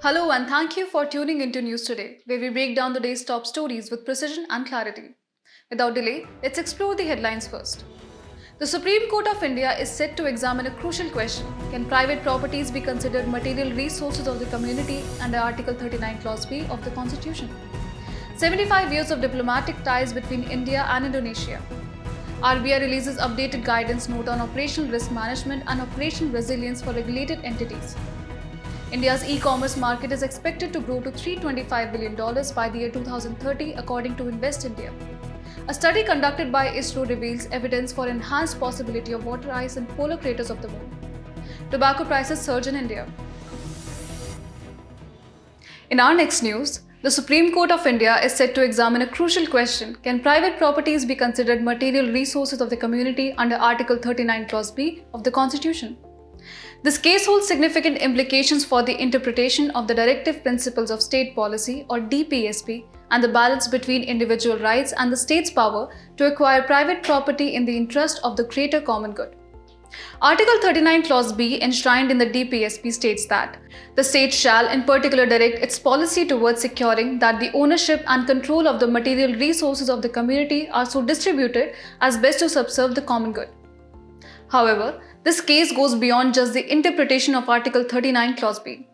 Hello and thank you for tuning into News Today, where we break down the day's top stories with precision and clarity. Without delay, let's explore the headlines first. The Supreme Court of India is set to examine a crucial question. Can private properties be considered material resources of the community under Article 39 Clause B of the Constitution? 75 years of diplomatic ties between India and Indonesia. RBI releases updated guidance note on operational risk management and operational resilience for regulated entities. India's e-commerce market is expected to grow to $325 billion by the year 2030, according to Invest India. A study conducted by ISRO reveals evidence for enhanced possibility of water ice in polar craters of the moon. Tobacco prices surge in India. In our next news, the Supreme Court of India is set to examine a crucial question: can private properties be considered material resources of the community under Article 39 Clause B of the Constitution? This case holds significant implications for the interpretation of the Directive Principles of State Policy, or DPSP, and the balance between individual rights and the state's power to acquire private property in the interest of the greater common good. Article 39 Clause B, enshrined in the DPSP, states that the state shall in particular direct its policy towards securing that the ownership and control of the material resources of the community are so distributed as best to subserve the common good. However, this case goes beyond just the interpretation of Article 39 Clause B.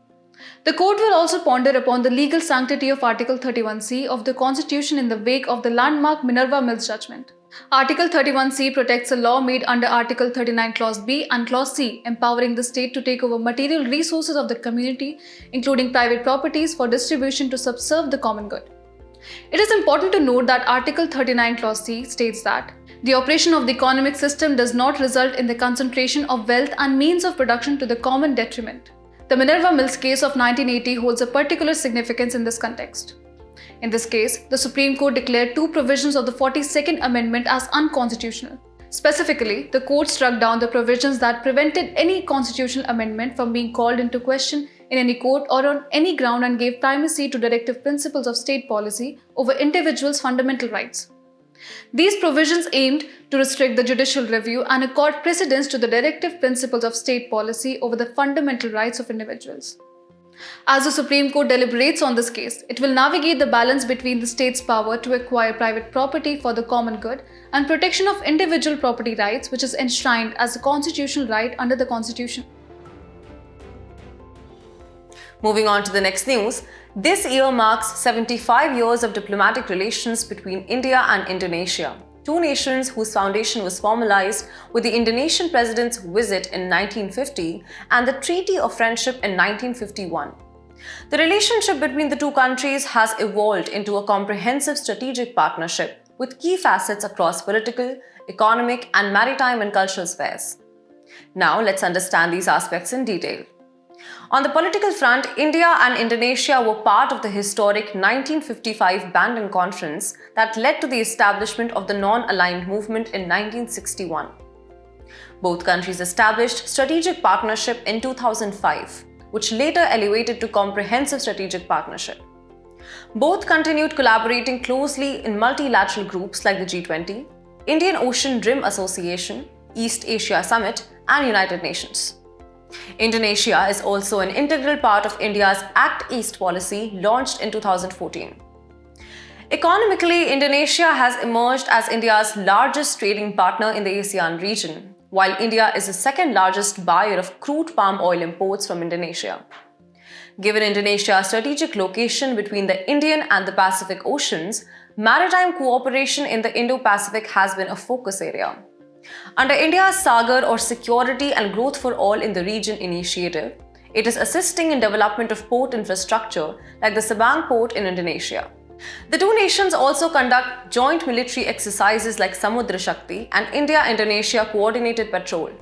The court will also ponder upon the legal sanctity of Article 31C of the Constitution in the wake of the landmark Minerva Mills judgment. Article 31C protects a law made under Article 39 Clause B and Clause C, empowering the state to take over material resources of the community, including private properties, for distribution to subserve the common good. It is important to note that Article 39 Clause C states that the operation of the economic system does not result in the concentration of wealth and means of production to the common detriment. The Minerva Mills case of 1980 holds a particular significance in this context. In this case, the Supreme Court declared two provisions of the 42nd Amendment as unconstitutional. Specifically, the court struck down the provisions that prevented any constitutional amendment from being called into question in any court or on any ground and gave primacy to directive principles of state policy over individuals' fundamental rights. These provisions aimed to restrict the judicial review and accord precedence to the directive principles of state policy over the fundamental rights of individuals. As the Supreme Court deliberates on this case, it will navigate the balance between the state's power to acquire private property for the common good and protection of individual property rights, which is enshrined as a constitutional right under the Constitution. Moving on to the next news, this year marks 75 years of diplomatic relations between India and Indonesia, two nations whose foundation was formalized with the Indonesian president's visit in 1950 and the Treaty of Friendship in 1951. The relationship between the two countries has evolved into a comprehensive strategic partnership with key facets across political, economic, and maritime and cultural spheres. Now let's understand these aspects in detail. On the political front, India and Indonesia were part of the historic 1955 Bandung Conference that led to the establishment of the non-aligned movement in 1961. Both countries established strategic partnership in 2005, which later elevated to comprehensive strategic partnership. Both continued collaborating closely in multilateral groups like the G20, Indian Ocean Rim Association, East Asia Summit, and United Nations. Indonesia is also an integral part of India's Act East policy launched in 2014. Economically, Indonesia has emerged as India's largest trading partner in the ASEAN region, while India is the second largest buyer of crude palm oil imports from Indonesia. Given Indonesia's strategic location between the Indian and the Pacific Oceans, maritime cooperation in the Indo-Pacific has been a focus area. Under India's SAGAR, or Security and Growth for All in the Region initiative, it is assisting in development of port infrastructure like the Sabang port in Indonesia. The two nations also conduct joint military exercises like Samudra Shakti and India-Indonesia Coordinated Patrol.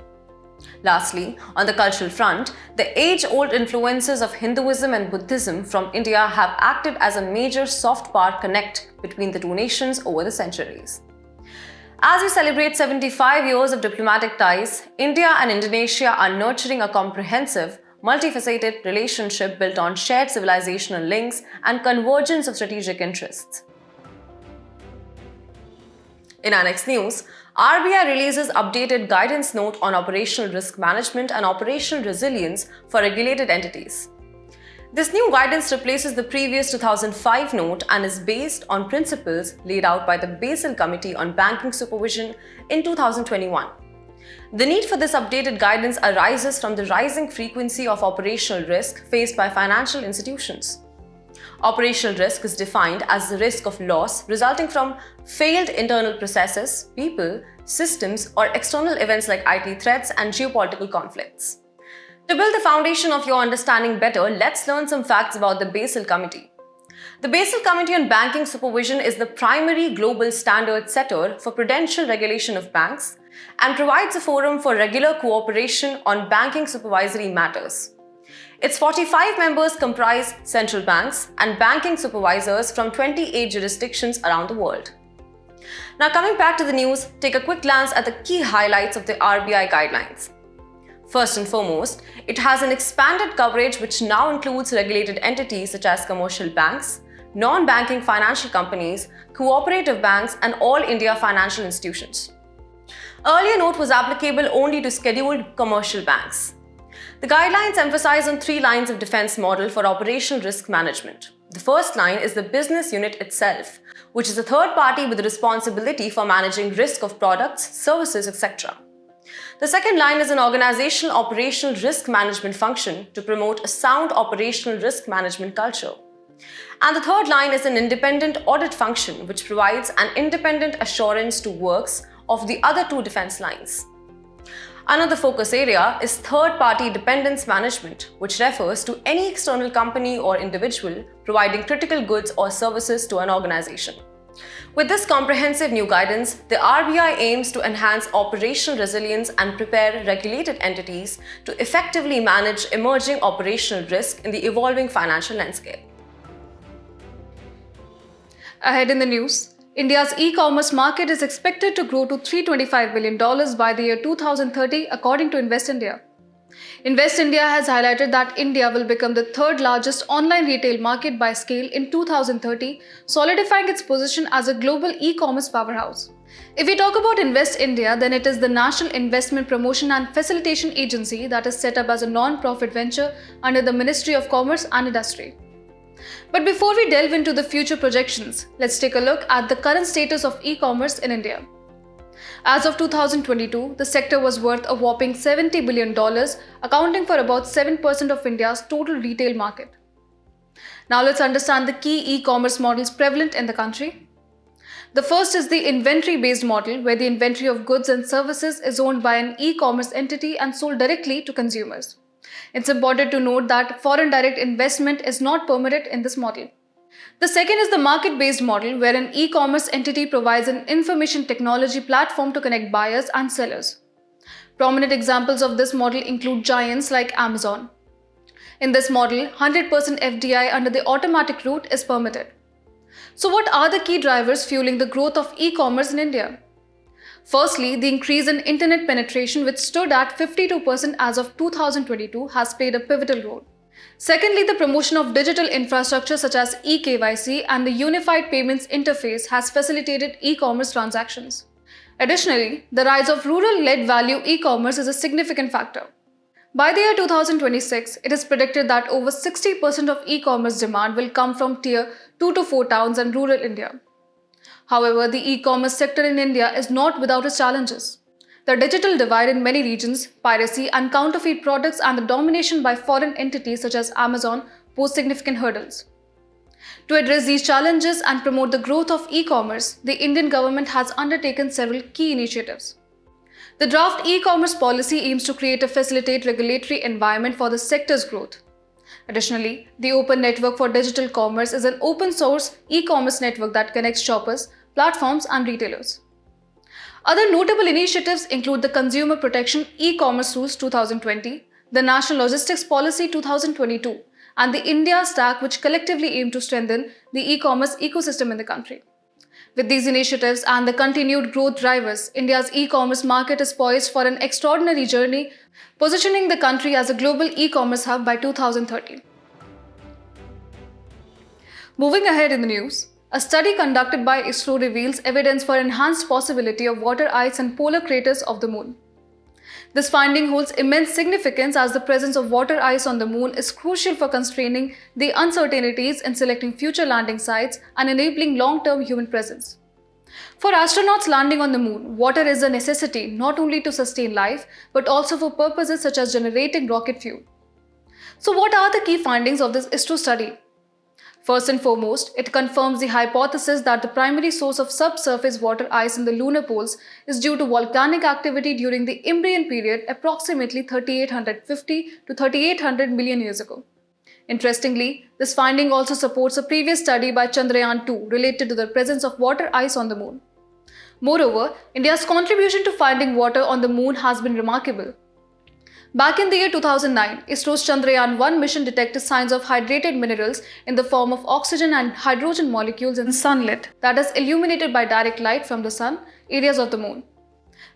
Lastly, on the cultural front, the age-old influences of Hinduism and Buddhism from India have acted as a major soft power connect between the two nations over the centuries. As we celebrate 75 years of diplomatic ties, India and Indonesia are nurturing a comprehensive, multifaceted relationship built on shared civilizational links and convergence of strategic interests. In our next news, RBI releases updated guidance note on operational risk management and operational resilience for regulated entities. This new guidance replaces the previous 2005 note and is based on principles laid out by the Basel Committee on Banking Supervision in 2021. The need for this updated guidance arises from the rising frequency of operational risk faced by financial institutions. Operational risk is defined as the risk of loss resulting from failed internal processes, people, systems, or external events like IT threats and geopolitical conflicts. To build the foundation of your understanding better, let's learn some facts about the Basel Committee. The Basel Committee on Banking Supervision is the primary global standard setter for prudential regulation of banks and provides a forum for regular cooperation on banking supervisory matters. Its 45 members comprise central banks and banking supervisors from 28 jurisdictions around the world. Now coming back to the news, take a quick glance at the key highlights of the RBI guidelines. First and foremost, it has an expanded coverage which now includes regulated entities such as commercial banks, non-banking financial companies, cooperative banks, and all India financial institutions. Earlier note was applicable only to scheduled commercial banks. The guidelines emphasize on 3 lines of defense model for operational risk management. The first line is the business unit itself, which is a third party with responsibility for managing risk of products, services, etc. The second line is an organizational operational risk management function to promote a sound operational risk management culture. And the third line is an independent audit function which provides an independent assurance to works of the other 2 defense lines. Another focus area is third-party dependence management, which refers to any external company or individual providing critical goods or services to an organization. With this comprehensive new guidance, the RBI aims to enhance operational resilience and prepare regulated entities to effectively manage emerging operational risk in the evolving financial landscape. Ahead in the news, India's e-commerce market is expected to grow to $325 billion by the year 2030, according to Invest India. Invest India has highlighted that India will become the 3rd largest online retail market by scale in 2030, solidifying its position as a global e-commerce powerhouse. If we talk about Invest India, then it is the National Investment Promotion and Facilitation Agency that is set up as a non-profit venture under the Ministry of Commerce and Industry. But before we delve into the future projections, let's take a look at the current status of e-commerce in India. As of 2022, the sector was worth a whopping $70 billion, accounting for about 7% of India's total retail market. Now let's understand the key e-commerce models prevalent in the country. The first is the inventory-based model, where the inventory of goods and services is owned by an e-commerce entity and sold directly to consumers. It's important to note that foreign direct investment is not permitted in this model. The second is the market-based model, where an e-commerce entity provides an information technology platform to connect buyers and sellers. Prominent examples of this model include giants like Amazon. In this model, 100% FDI under the automatic route is permitted. So what are the key drivers fueling the growth of e-commerce in India? Firstly, the increase in internet penetration, which stood at 52% as of 2022, has played a pivotal role. Secondly, the promotion of digital infrastructure such as eKYC and the Unified Payments Interface has facilitated e-commerce transactions. Additionally, the rise of rural-led value e-commerce is a significant factor. By the year 2026, it is predicted that over 60% of e-commerce demand will come from tier 2 to 4 towns and rural India. However, the e-commerce sector in India is not without its challenges. The digital divide in many regions, piracy and counterfeit products, and the domination by foreign entities such as Amazon pose significant hurdles. To address these challenges and promote the growth of e-commerce, the Indian government has undertaken several key initiatives. The draft e-commerce policy aims to create a facilitate regulatory environment for the sector's growth. Additionally, the Open Network for Digital Commerce is an open-source e-commerce network that connects shoppers, platforms, and retailers. Other notable initiatives include the Consumer Protection E-commerce Rules 2020, the National Logistics Policy 2022, and the India Stack, which collectively aim to strengthen the e-commerce ecosystem in the country. With these initiatives and the continued growth drivers, India's e-commerce market is poised for an extraordinary journey, positioning the country as a global e-commerce hub by 2030. Moving ahead in the news, a study conducted by ISRO reveals evidence for enhanced possibility of water ice and polar craters of the moon. This finding holds immense significance as the presence of water ice on the moon is crucial for constraining the uncertainties in selecting future landing sites and enabling long-term human presence. For astronauts landing on the moon, water is a necessity not only to sustain life but also for purposes such as generating rocket fuel. So what are the key findings of this ISRO study? First and foremost, it confirms the hypothesis that the primary source of subsurface water ice in the lunar poles is due to volcanic activity during the Imbrian period approximately 3850 to 3800 million years ago. Interestingly, this finding also supports a previous study by Chandrayaan-2 related to the presence of water ice on the moon. Moreover, India's contribution to finding water on the moon has been remarkable. Back in the year 2009, ISRO's Chandrayaan-1 mission detected signs of hydrated minerals in the form of oxygen and hydrogen molecules in sunlit, that is, illuminated by direct light from the sun, areas of the moon.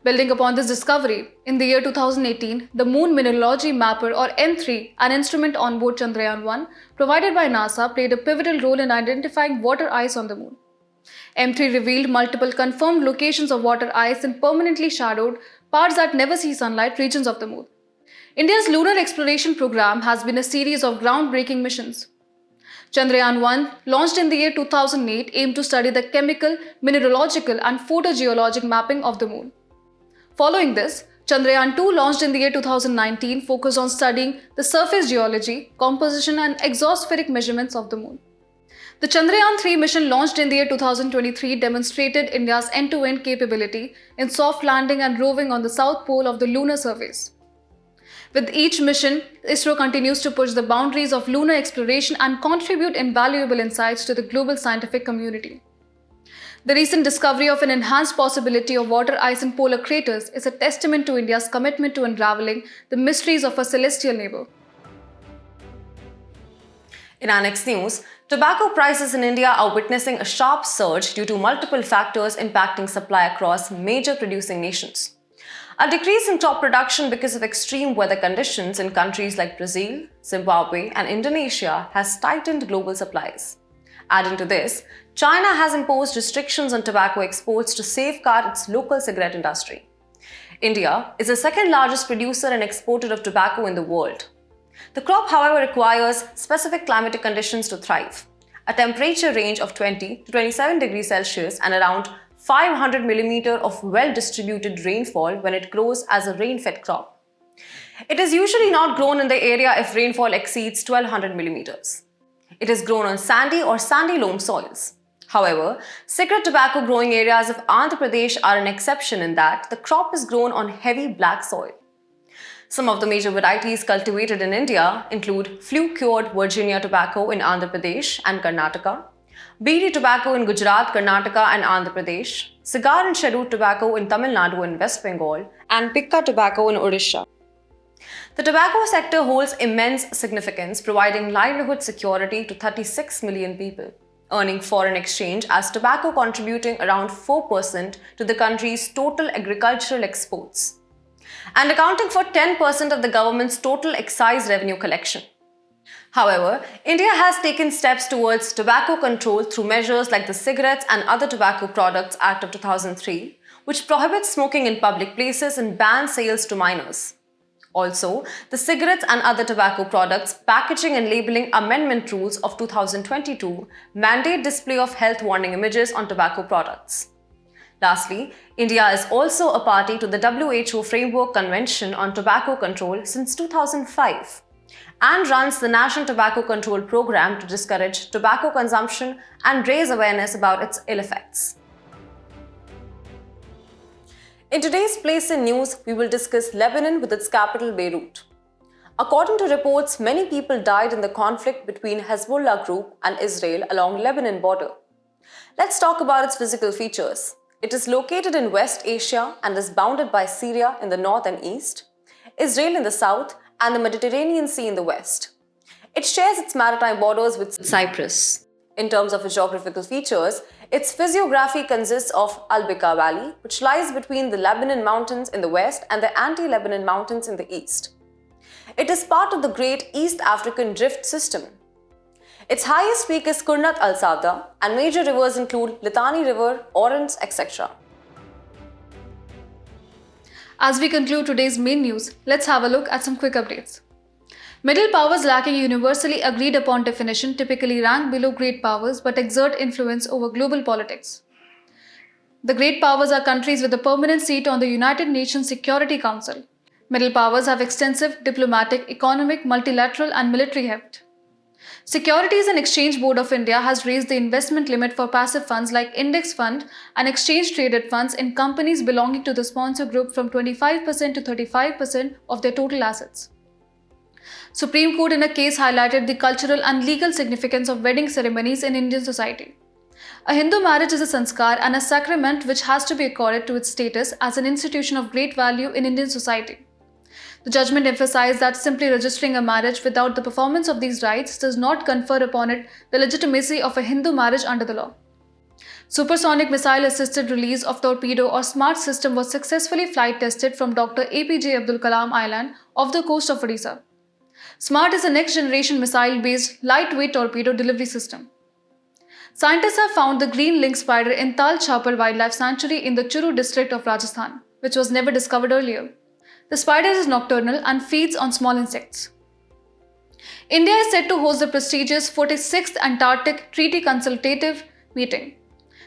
Building upon this discovery, in the year 2018, the Moon Mineralogy Mapper or M3, an instrument on board Chandrayaan-1 provided by NASA, played a pivotal role in identifying water ice on the moon. M3 revealed multiple confirmed locations of water ice in permanently shadowed, parts that never see sunlight regions of the moon. India's lunar exploration program has been a series of groundbreaking missions. Chandrayaan-1, launched in the year 2008, aimed to study the chemical, mineralogical and photogeologic mapping of the moon. Following this, Chandrayaan-2, launched in the year 2019, focused on studying the surface geology, composition and exospheric measurements of the moon. The Chandrayaan-3 mission, launched in the year 2023, demonstrated India's end-to-end capability in soft landing and roving on the south pole of the lunar surface. With each mission, ISRO continues to push the boundaries of lunar exploration and contribute invaluable insights to the global scientific community. The recent discovery of an enhanced possibility of water ice in polar craters is a testament to India's commitment to unraveling the mysteries of our celestial neighbor. In our next news, tobacco prices in India are witnessing a sharp surge due to multiple factors impacting supply across major producing nations. A decrease in crop production because of extreme weather conditions in countries like Brazil, Zimbabwe, and Indonesia has tightened global supplies. Adding to this, China has imposed restrictions on tobacco exports to safeguard its local cigarette industry. India is the second largest producer and exporter of tobacco in the world. The crop, however, requires specific climatic conditions to thrive. A temperature range of 20 to 27 degrees Celsius and around 500 mm of well-distributed rainfall when it grows as a rain-fed crop. It is usually not grown in the area if rainfall exceeds 1200 mm. It is grown on sandy or sandy loam soils. However, cigarette tobacco growing areas of Andhra Pradesh are an exception in that the crop is grown on heavy black soil. Some of the major varieties cultivated in India include flue-cured Virginia tobacco in Andhra Pradesh and Karnataka, Beedi tobacco in Gujarat, Karnataka and Andhra Pradesh, cigar and cheroot tobacco in Tamil Nadu and West Bengal, and Pikka tobacco in Odisha. The tobacco sector holds immense significance, providing livelihood security to 36 million people, earning foreign exchange as tobacco contributing around 4% to the country's total agricultural exports, and accounting for 10% of the government's total excise revenue collection. However, India has taken steps towards tobacco control through measures like the Cigarettes and Other Tobacco Products Act of 2003, which prohibits smoking in public places and bans sales to minors. Also, the Cigarettes and Other Tobacco Products Packaging and Labelling Amendment Rules of 2022 mandate display of health warning images on tobacco products. Lastly, India is also a party to the WHO Framework Convention on Tobacco Control since 2005. And runs the National Tobacco Control Program to discourage tobacco consumption and raise awareness about its ill effects. In today's Place in News, we will discuss Lebanon with its capital Beirut. According to reports, many people died in the conflict between Hezbollah group and Israel along Lebanon border. Let's talk about its physical features. It is located in West Asia and is bounded by Syria in the north and east, Israel in the south, and the Mediterranean Sea in the west. It shares its maritime borders with Cyprus. In terms of its geographical features, its physiography consists of Al-Bekaa Valley, which lies between the Lebanon Mountains in the west and the Anti-Lebanon Mountains in the east. It is part of the Great East African Drift System. Its highest peak is Kurnat al-Sawda, and major rivers include Litani River, Orange, etc. As we conclude today's main news, let's have a look at some quick updates. Middle powers lacking a universally agreed upon definition typically rank below great powers but exert influence over global politics. The great powers are countries with a permanent seat on the United Nations Security Council. Middle powers have extensive diplomatic, economic, multilateral, and military heft. Securities and Exchange Board of India has raised the investment limit for passive funds like index fund and exchange traded funds in companies belonging to the sponsor group from 25% to 35% of their total assets. Supreme Court in a case highlighted the cultural and legal significance of wedding ceremonies in Indian society. A Hindu marriage is a sanskar and a sacrament which has to be accorded to its status as an institution of great value in Indian society. The judgment emphasized that simply registering a marriage without the performance of these rites does not confer upon it the legitimacy of a Hindu marriage under the law. Supersonic missile-assisted release of torpedo or SMART system was successfully flight tested from Dr. APJ Abdul Kalam Island off the coast of Odisha. SMART is a next-generation missile-based lightweight torpedo delivery system. Scientists have found the green link spider in Tal Chhapar Wildlife Sanctuary in the Churu district of Rajasthan, which was never discovered earlier. The spider is nocturnal and feeds on small insects. India is set to host the prestigious 46th Antarctic Treaty Consultative Meeting.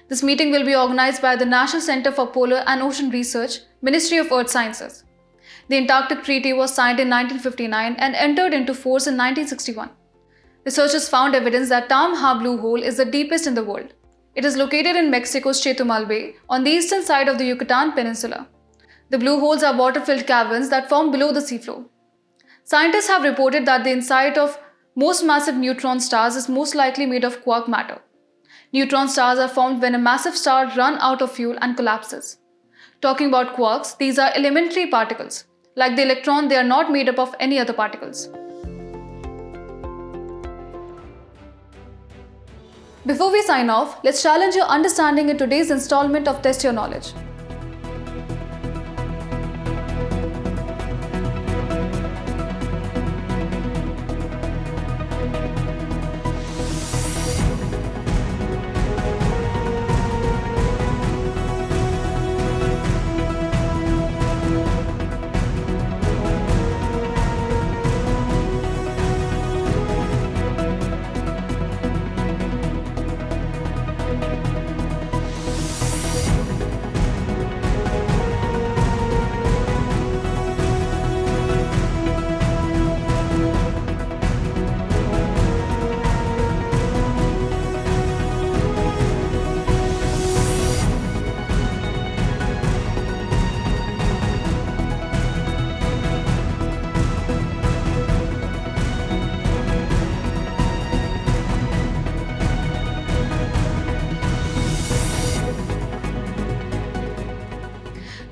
This meeting will be organized by the National Center for Polar and Ocean Research, Ministry of Earth Sciences. The Antarctic Treaty was signed in 1959 and entered into force in 1961. Researchers found evidence that Tam Ha Blue Hole is the deepest in the world. It is located in Mexico's Chetumal Bay on the eastern side of the Yucatan Peninsula. The blue holes are water-filled caverns that form below the seafloor. Scientists have reported that the inside of most massive neutron stars is most likely made of quark matter. Neutron stars are formed when a massive star runs out of fuel and collapses. Talking about quarks, these are elementary particles. Like the electron, they are not made up of any other particles. Before we sign off, let's challenge your understanding in today's installment of Test Your Knowledge.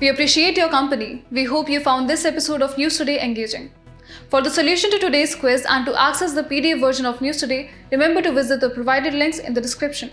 We appreciate your company. We hope you found this episode of News Today engaging. For the solution to today's quiz and to access the PDF version of News Today, remember to visit the provided links in the description.